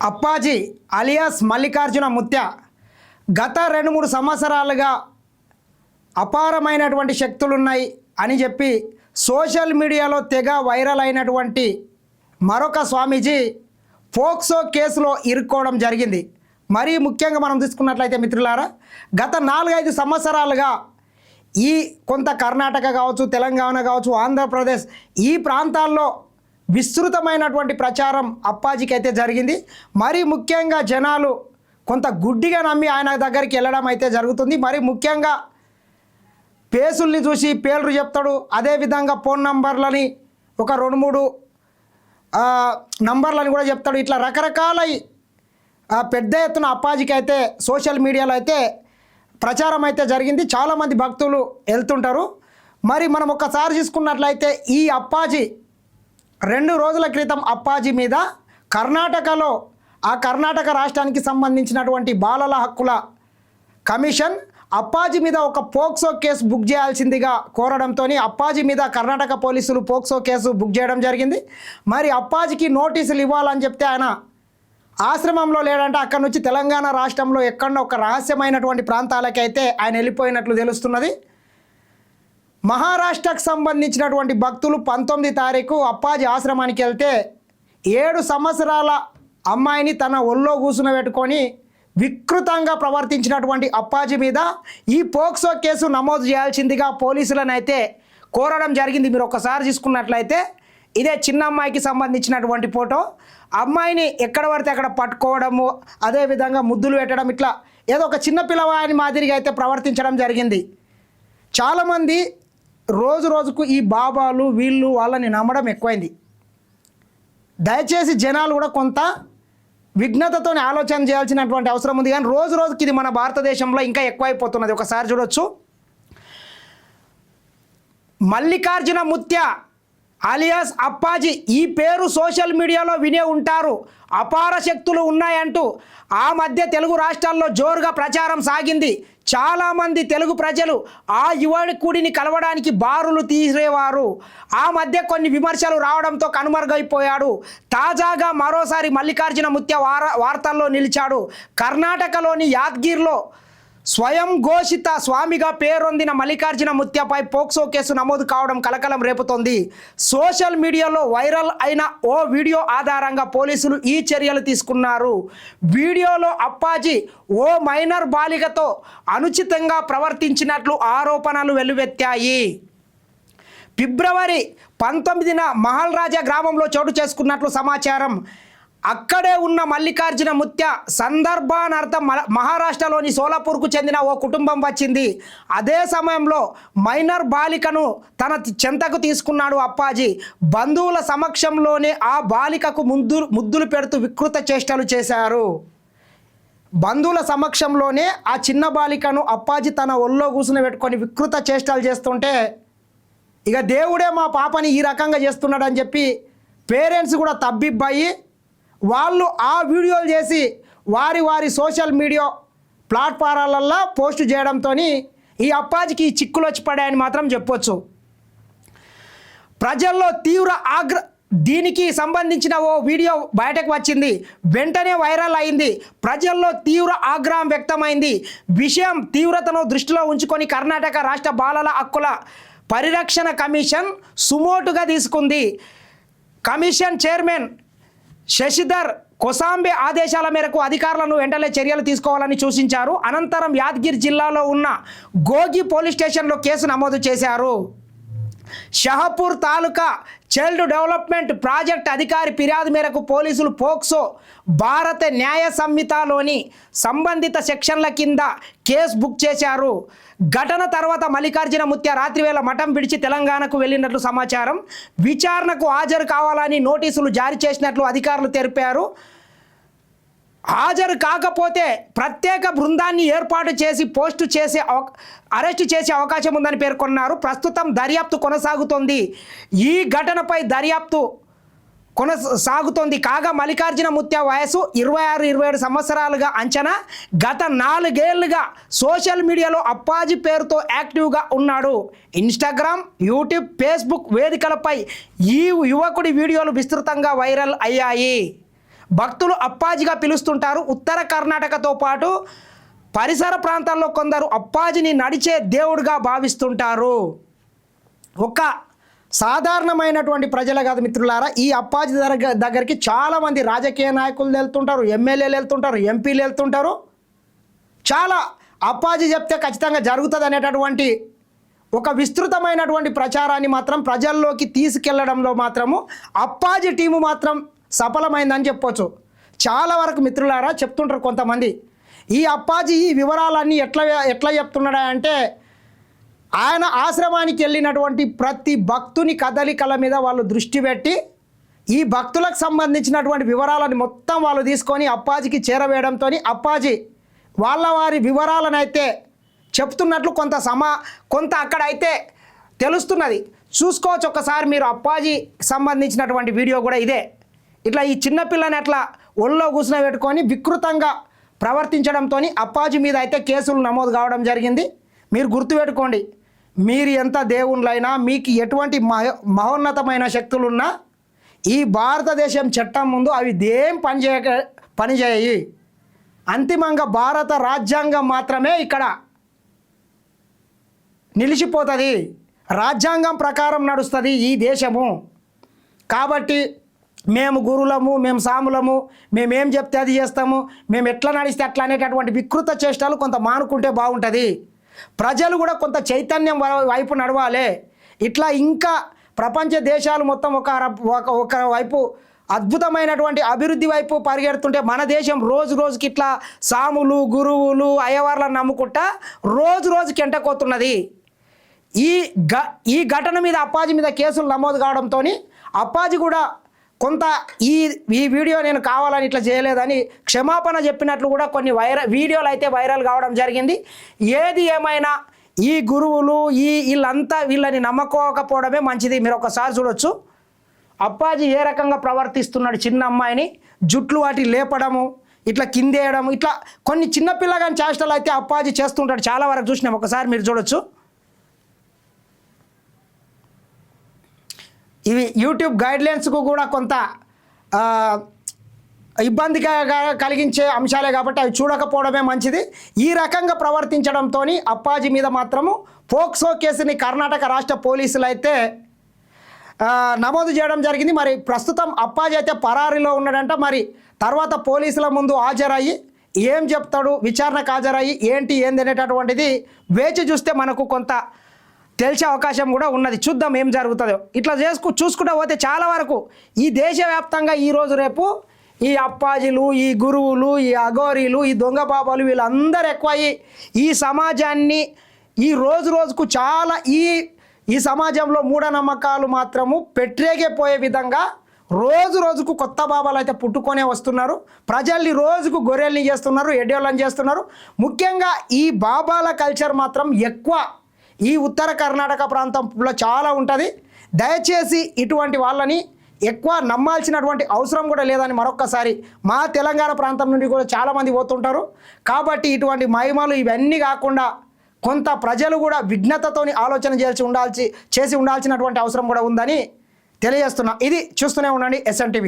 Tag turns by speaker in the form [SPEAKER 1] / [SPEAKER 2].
[SPEAKER 1] Appaji alias Mallikarjuna Mutya గత 2-3 సంవత్సరాలుగా అపారమైనటువంటి శక్తులున్నాయి అని చెప్పి సోషల్ మీడియాలో తెగ వైరల్ అయినటువంటి మరొక స్వామీజీ పోక్సో కేసులో ఇరుక్కోవడం జరిగింది. మరీ ముఖ్యంగా మనం తీసుకున్నట్లయితే మిత్రులారా, గత 4-5 సంవత్సరాలుగా ఈ కొంత కర్ణాటక కావచ్చు, తెలంగాణ కావచ్చు, ఆంధ్రప్రదేశ్ ఈ ప్రాంతాల్లో విస్తృతమైనటువంటి ప్రచారం అప్పాజీకి అయితే జరిగింది. మరీ ముఖ్యంగా జనాలు కొంత గుడ్డిగా నమ్మి ఆయన దగ్గరికి వెళ్ళడం అయితే జరుగుతుంది. మరి ముఖ్యంగా పేసుల్ని చూసి పేర్లు చెప్తాడు, అదేవిధంగా ఫోన్ నంబర్లని ఒక 2-3 నంబర్లని కూడా చెప్తాడు. ఇట్లా రకరకాల పెద్ద ఎత్తున అప్పాజీకి అయితే సోషల్ మీడియాలో అయితే ప్రచారం అయితే జరిగింది. చాలామంది భక్తులు వెళ్తుంటారు. మరి మనం ఒకసారి చూసుకున్నట్లయితే ఈ అప్పాజీ 2 రోజుల క్రితం అప్పాజీ మీద కర్ణాటకలో ఆ కర్ణాటక రాష్ట్రానికి సంబంధించినటువంటి బాలల హక్కుల కమిషన్ అప్పాజీ మీద ఒక పోక్సో కేసు బుక్ చేయాల్సిందిగా కోరడంతో అప్పాజీ మీద కర్ణాటక పోలీసులు పోక్సో కేసు బుక్ చేయడం జరిగింది. మరి అప్పాజీకి నోటీసులు ఇవ్వాలని చెప్తే ఆయన ఆశ్రమంలో లేడంటే అక్కడి నుంచి తెలంగాణ రాష్ట్రంలో ఎక్కడో ఒక రహస్యమైనటువంటి ప్రాంతాలకైతే ఆయన వెళ్ళిపోయినట్లు తెలుస్తున్నది. మహారాష్ట్రకు సంబంధించినటువంటి భక్తులు 19 తారీఖు అప్పాజీ ఆశ్రమానికి వెళ్తే 7 సంవత్సరాల అమ్మాయిని తన ఒళ్ళో కూర్చునబెట్టుకొని వికృతంగా ప్రవర్తించినటువంటి అప్పాజీ మీద ఈ పోక్సో కేసు నమోదు చేయాల్సిందిగా పోలీసులను అయితే కోరడం జరిగింది. మీరు ఒకసారి చూసుకున్నట్లయితే ఇదే చిన్న అమ్మాయికి సంబంధించినటువంటి ఫోటో. అమ్మాయిని ఎక్కడ పడితే అక్కడ పట్టుకోవడము, అదేవిధంగా ముద్దులు పెట్టడం, ఇట్లా ఏదో ఒక చిన్న పిల్లవాని మాదిరిగా అయితే ప్రవర్తించడం జరిగింది. చాలామంది రోజు రోజుకు ఈ బాబాలు వీళ్ళు వాళ్ళని నమ్మడం ఎక్కువైంది. దయచేసి జనాలు కూడా కొంత విఘ్నతతో ఆలోచన చేయాల్సినటువంటి అవసరం ఉంది. కానీ రోజు రోజుకి ఇది మన భారతదేశంలో ఇంకా ఎక్కువైపోతున్నది. ఒకసారి చూడొచ్చు, మల్లికార్జున ముత్య అలియాస్ అప్పాజీ ఈ పేరు సోషల్ మీడియాలో వినే ఉంటారు. అపార శక్తులు ఉన్నాయంటూ ఆ మధ్య తెలుగు రాష్ట్రాల్లో జోరుగా ప్రచారం సాగింది. చాలామంది తెలుగు ప్రజలు ఆ యువకుడిని కలవడానికి బారులు తీసేవారు. ఆ మధ్య కొన్ని విమర్శలు రావడంతో కనుమరుగైపోయాడు. తాజాగా మరోసారి మల్లికార్జున ముత్య వార్తల్లో నిలిచాడు. కర్ణాటకలోని యాద్గిర్లో స్వయం ఘోషిత స్వామిగా పేరొందిన మల్లికార్జున ముత్యపై పోక్సో కేసు నమోదు కావడం కలకలం రేపుతోంది. సోషల్ మీడియాలో వైరల్ అయిన ఓ వీడియో ఆధారంగా పోలీసులు ఈ చర్యలు తీసుకున్నారు. వీడియోలో అప్పాజీ ఓ మైనర్ బాలికతో అనుచితంగా ప్రవర్తించినట్లు ఆరోపణలు వెల్లువెత్తాయి. ఫిబ్రవరి 19న మహల్ రాజా గ్రామంలో చోటు చేసుకున్నట్లు సమాచారం. అక్కడే ఉన్న మల్లికార్జున ముత్య సందర్భానార్థం మహారాష్ట్రలోని సోలాపూర్కు చెందిన ఓ కుటుంబం వచ్చింది. అదే సమయంలో మైనర్ బాలికను తన చెంతకు తీసుకున్నాడు అప్పాజీ. బంధువుల సమక్షంలోనే ఆ బాలికకు ముద్దులు పెడుతూ వికృత చేష్టలు చేశారు. బంధువుల సమక్షంలోనే ఆ చిన్న బాలికను అప్పాజీ తన ఒళ్ళో కూర్చుని పెట్టుకొని వికృత చేష్టలు చేస్తుంటే ఇక దేవుడే మా పాపని ఈ రకంగా చేస్తున్నాడని చెప్పి పేరెంట్స్ కూడా తబ్బిబ్బాయి వాళ్ళు ఆ వీడియోలు చేసి వారి సోషల్ మీడియా ప్లాట్ఫారాలల్లో పోస్ట్ చేయడంతో ఈ అప్పాజీకి ఈ చిక్కులు వచ్చి పడాయని మాత్రం చెప్పొచ్చు. ప్రజల్లో తీవ్ర దీనికి సంబంధించిన ఓ వీడియో బయటకు వచ్చింది. వెంటనే వైరల్ అయింది. ప్రజల్లో తీవ్ర ఆగ్రహం వ్యక్తమైంది. విషయం తీవ్రతను దృష్టిలో ఉంచుకొని కర్ణాటక రాష్ట్ర బాలల హక్కుల పరిరక్షణ కమిషన్ సుమోటుగా తీసుకుంది. కమిషన్ చైర్మన్ శశిధర్ కొసాంబే ఆదేశాల మేరకు అధికారులను వెంటనే చర్యలు తీసుకోవాలని సూచించారు. అనంతరం యాదగిరి జిల్లాలో ఉన్న గోగి పోలీస్ స్టేషన్లో కేసు నమోదు చేశారు. షహపూర్ తాలూకా చైల్డ్ డెవలప్మెంట్ ప్రాజెక్ట్ అధికారి ఫిర్యాదు మేరకు పోలీసులు పోక్సో భారత న్యాయ సంహితలోని సంబంధిత సెక్షన్ల కింద కేసు బుక్ చేశారు. ఘటన తర్వాత మల్లికార్జున ముత్య రాత్రివేళ మఠం విడిచి తెలంగాణకు వెళ్ళినట్లు సమాచారం. విచారణకు హాజరు కావాలని నోటీసులు జారీ చేసినట్లు అధికారులు తెలిపారు. హాజరు కాకపోతే ప్రత్యేక బృందాన్ని ఏర్పాటు చేసి అరెస్టు చేసే అవకాశం ఉందని పేర్కొన్నారు. ప్రస్తుతం దర్యాప్తు కొనసాగుతోంది. ఈ ఘటనపై దర్యాప్తు కొనసాగుతోంది. కాగా మల్లికార్జున ముత్య వయసు 26-27 సంవత్సరాలుగా అంచనా. గత 4 ఏళ్లుగా సోషల్ మీడియాలో అప్పాజీ పేరుతో యాక్టివ్గా ఉన్నాడు. ఇన్స్టాగ్రామ్, యూట్యూబ్, ఫేస్బుక్ వేదికలపై ఈ యువకుడి వీడియోలు విస్తృతంగా వైరల్ అయ్యాయి. భక్తులు అప్పాజిగా పిలుస్తుంటారు. ఉత్తర కర్ణాటకతో పాటు పరిసర ప్రాంతాల్లో కొందరు అప్పాజిని నడిచే దేవుడిగా భావిస్తుంటారు. ఒక సాధారణమైనటువంటి ప్రజలే కాదు మిత్రులారా, ఈ అప్పాజీ దగ్గరికి చాలామంది రాజకీయ నాయకులు వెళ్తుంటారు, ఎమ్మెల్యేలు వెళ్తుంటారు, ఎంపీలు వెళ్తుంటారు. చాలా అప్పాజీ చెప్తే ఖచ్చితంగా జరుగుతుంది అనేటటువంటి ఒక విస్తృతమైనటువంటి ప్రచారాన్ని మాత్రం ప్రజల్లోకి తీసుకెళ్లడంలో మాత్రము అప్పాజీ టీము మాత్రం సఫలమైందని చెప్పొచ్చు. చాలా వరకు మిత్రులారా చెప్తుంటారు కొంతమంది, ఈ అప్పాజీ ఈ వివరాలన్నీ ఎట్లా చెప్తున్నాడా అంటే, ఆయన ఆశ్రమానికి వెళ్ళినటువంటి ప్రతి భక్తుని కదలికల మీద వాళ్ళు దృష్టి పెట్టి ఈ భక్తులకు సంబంధించినటువంటి వివరాలను మొత్తం వాళ్ళు తీసుకొని అప్పాజీకి చేరవేయడంతో అప్పాజీ వాళ్ళ వారి వివరాలను అయితే చెప్తున్నట్లు కొంత అక్కడ అయితే తెలుస్తున్నది. చూసుకోవచ్చు ఒకసారి మీరు. అప్పాజీ సంబంధించినటువంటి వీడియో కూడా ఇదే. ఇట్లా ఈ చిన్నపిల్లని అట్లా ఒళ్ళో కూర్చునబెట్టుకొని వికృతంగా ప్రవర్తించడంతో అప్పాజీ మీద అయితే కేసులు నమోదు కావడం జరిగింది. మీరు గుర్తుపెట్టుకోండి, మీరు ఎంత దేవుళ్ళైనా, మీకు ఎటువంటి మహోన్నతమైన శక్తులున్నా ఈ భారతదేశం చట్టం ముందు అవి దేం పనిచేయి. అంతిమంగా భారత రాజ్యాంగం మాత్రమే ఇక్కడ నిలిచిపోతుంది. రాజ్యాంగం ప్రకారం నడుస్తుంది ఈ దేశము. కాబట్టి మేము గురులము, మేము సాములము, మేమేం చెప్తే అది చేస్తాము, మేము ఎట్లా నడిస్తే అట్లా అనేటటువంటి వికృత చేష్టాలు కొంత మానుకుంటే బాగుంటుంది. ప్రజలు కూడా కొంత చైతన్యం వైపు నడవాలి. ఇట్లా ఇంకా ప్రపంచ దేశాలు మొత్తం ఒక వైపు అద్భుతమైనటువంటి అభివృద్ధి వైపు పరిగెడుతుంటే మన దేశం రోజు రోజుకి ఇట్లా సాములు, గురువులు, అయ్యవార్లను నమ్ముకుంటా రోజు రోజుకి ఎంటకోతున్నది. ఈ ఘటన మీద అప్పాజీ మీద కేసులు నమోదు కావడంతో అప్పాజీ కూడా కొంత ఈ వీడియో నేను కావాలని ఇట్లా చేయలేదని క్షమాపణ చెప్పినట్లు కూడా కొన్ని వీడియోలు అయితే వైరల్ కావడం జరిగింది. ఏది ఏమైనా ఈ గురువులు వీళ్ళని నమ్మకోకపోవడమే మంచిది. మీరు ఒకసారి చూడొచ్చు అప్పాజీ ఏ రకంగా ప్రవర్తిస్తున్నాడు. చిన్న అమ్మాయిని జుట్లు వాటి లేపడము, ఇట్లా కిందేయడం, ఇట్లా కొన్ని చిన్నపిల్లగాని చేష్టలు అయితే అప్పాజీ చేస్తుంటాడు. చాలా వరకు చూసినాం. ఒకసారి మీరు చూడొచ్చు. ఇవి యూట్యూబ్ గైడ్లైన్స్కు కూడా కొంత ఇబ్బందిగా కలిగించే అంశాలే కాబట్టి అవి చూడకపోవడమే మంచిది. ఈ రకంగా ప్రవర్తించడంతో అప్పాజీ మీద మాత్రము పోక్సో కేసుని కర్ణాటక రాష్ట్ర పోలీసులు అయితే నమోదు చేయడం జరిగింది. మరి ప్రస్తుతం అప్పాజీ అయితే పరారీలో ఉన్నాడంట. మరి తర్వాత పోలీసుల ముందు హాజరయ్యి ఏం చెప్తాడు, విచారణకు హాజరయ్యి ఏంటి అనేటటువంటిది వేచి చూస్తే మనకు కొంత తెలిసే అవకాశం కూడా ఉన్నది. చూద్దాం ఏం జరుగుతుందో. ఇట్లా చూసుకుంటూ పోతే చాలా వరకు ఈ దేశవ్యాప్తంగా ఈరోజు రేపు ఈ అప్పాజీలు, ఈ గురువులు, ఈ అఘోరీలు, ఈ దొంగ బాబాలు వీళ్ళందరూ ఎక్కువ ఈ సమాజాన్ని ఈ రోజుకు చాలా ఈ సమాజంలో మూఢనమ్మకాలు మాత్రము పెట్టేగిపోయే విధంగా రోజుకు కొత్త బాబాలు అయితే పుట్టుకొనే వస్తున్నారు. ప్రజల్ని రోజుకు గొర్రెల్ని చేస్తున్నారు, ఎడ్యోళ్ళని చేస్తున్నారు. ముఖ్యంగా ఈ బాబాల కల్చర్ మాత్రం ఎక్కువ ఈ ఉత్తర కర్ణాటక ప్రాంతంలో చాలా ఉంటుంది. దయచేసి ఇటువంటి వాళ్ళని ఎక్కువ నమ్మాల్సినటువంటి అవసరం కూడా లేదని మరొక్కసారి మా తెలంగాణ ప్రాంతం నుండి కూడా చాలామంది పోతుంటారు. కాబట్టి ఇటువంటి మహిమలు ఇవన్నీ కాకుండా కొంత ప్రజలు కూడా విఘ్నతతోని ఆలోచన చేసి ఉండాల్సినటువంటి అవసరం కూడా ఉందని తెలియజేస్తున్నా. ఇది చూస్తూనే ఉండండి SN TV.